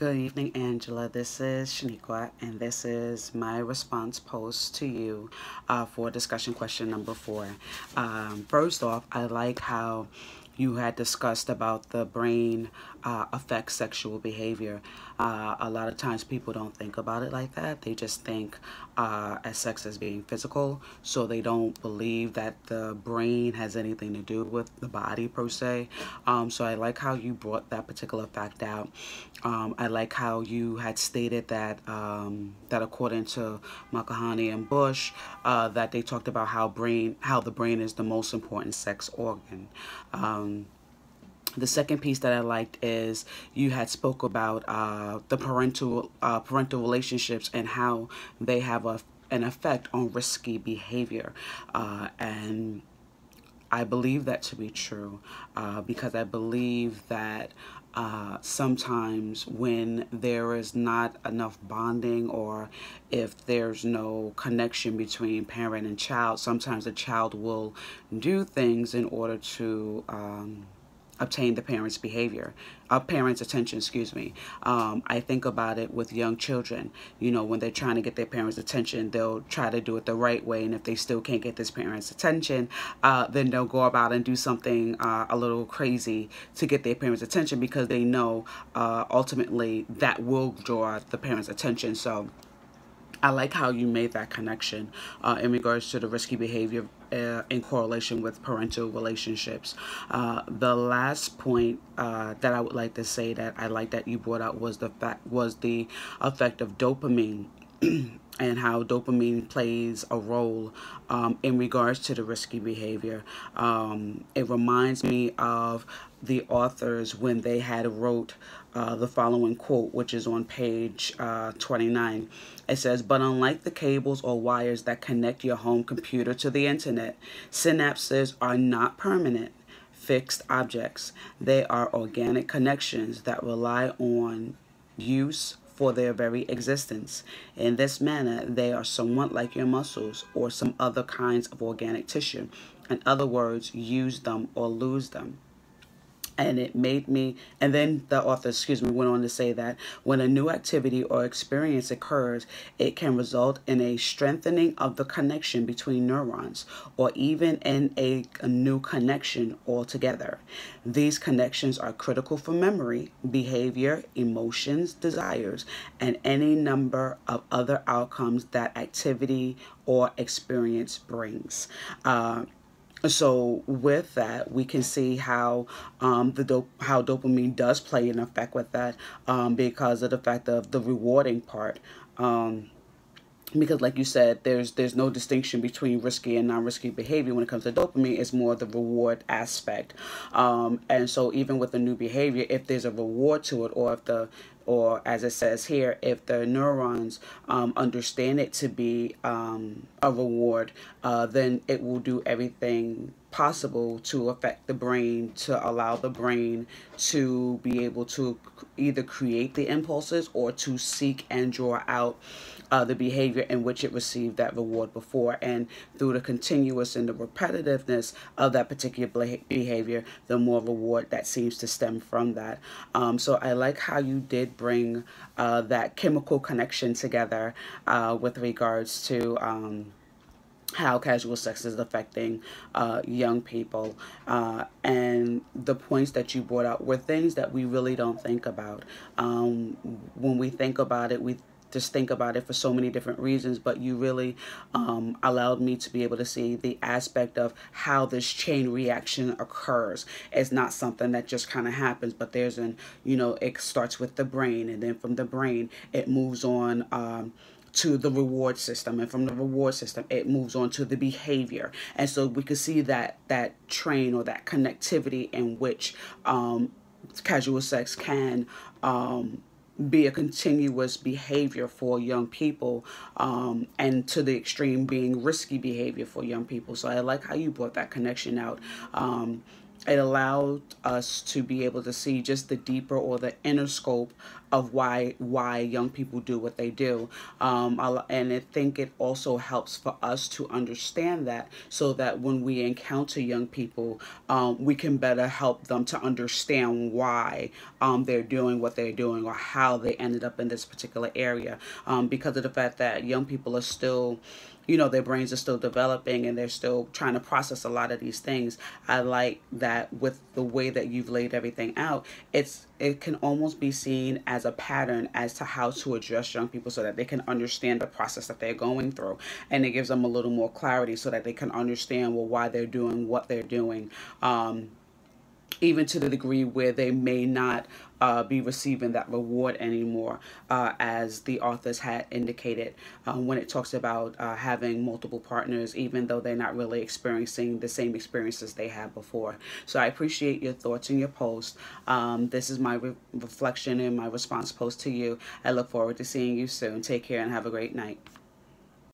Good evening, Angela. This is Shaniqua, and this is my response post to you for discussion question number 4. First off, I like how you had discussed about the brain affects sexual behavior. A lot of times people don't think about it like that. They just think as sex as being physical, so they don't believe that the brain has anything to do with the body per se. So I like how you brought that particular fact out. I like how you had stated that that according to Makahani and Bush, that they talked about how the brain is the most important sex organ. The second piece that I liked is you had spoke about the parental relationships and how they have an effect on risky behavior, and I believe that to be true because I believe that sometimes when there is not enough bonding, or if there's no connection between parent and child, sometimes the child will do things in order to obtain the parents' attention, excuse me. I think about it with young children. You know, when they're trying to get their parents' attention, they'll try to do it the right way, and if they still can't get this parents' attention, then they'll go about and do something a little crazy to get their parents' attention, because they know ultimately that will draw the parents' attention. So I like how you made that connection in regards to the risky behavior in correlation with parental relationships. The last point that I would like to say that I like that you brought out was the effect of dopamine. And how dopamine plays a role in regards to the risky behavior. It reminds me of the authors when they had wrote the following quote, which is on page 29. It says, "But unlike the cables or wires that connect your home computer to the internet, synapses are not permanent, fixed objects. They are organic connections that rely on use for their very existence. In this manner, they are somewhat like your muscles or some other kinds of organic tissue. In other words, use them or lose them." And it made me, and then the author, went on to say that when a new activity or experience occurs, it can result in a strengthening of the connection between neurons, or even in a new connection altogether. These connections are critical for memory, behavior, emotions, desires, and any number of other outcomes that activity or experience brings. So with that, we can see how how dopamine does play an effect with that, because of the fact of the rewarding part. Because like you said, there's no distinction between risky and non-risky behavior when it comes to dopamine. It's more the reward aspect, and so even with a new behavior, if there's a reward to it, or as it says here, if the neurons understand it to be a reward, then it will do everything possible to affect the brain, to allow the brain to be able to either create the impulses or to seek and draw out the behavior in which it received that reward before. And through the continuous and the repetitiveness of that particular behavior, the more reward that seems to stem from that. So I like how you did bring that chemical connection together with regards to how casual sex is affecting young people. And the points that you brought out were things that we really don't think about. When we think about it, we just think about it for so many different reasons, but you really allowed me to be able to see the aspect of how this chain reaction occurs. It's not something that just kind of happens, but it starts with the brain, and then from the brain, it moves on to the reward system, and from the reward system it moves on to the behavior. And so we could see that train, or that connectivity, in which casual sex can be a continuous behavior for young people, and to the extreme being risky behavior for young people. So I like how you brought that connection out. it allowed us to be able to see just the deeper or the inner scope of why young people do what they do, and I think it also helps for us to understand that, so that when we encounter young people, we can better help them to understand why they're doing what they're doing, or how they ended up in this particular area, because of the fact that young people are still, their brains are still developing, and they're still trying to process a lot of these things. I like that with the way that you've laid everything out, it can almost be seen as a pattern as to how to address young people, so that they can understand the process that they're going through, and it gives them a little more clarity, so that they can understand, well, why they're doing what they're doing. Even to the degree where they may not be receiving that reward anymore, as the authors had indicated, when it talks about having multiple partners, even though they're not really experiencing the same experiences they had before. So I appreciate your thoughts in your post. This is my reflection and my response post to you. I look forward to seeing you soon. Take care and have a great night.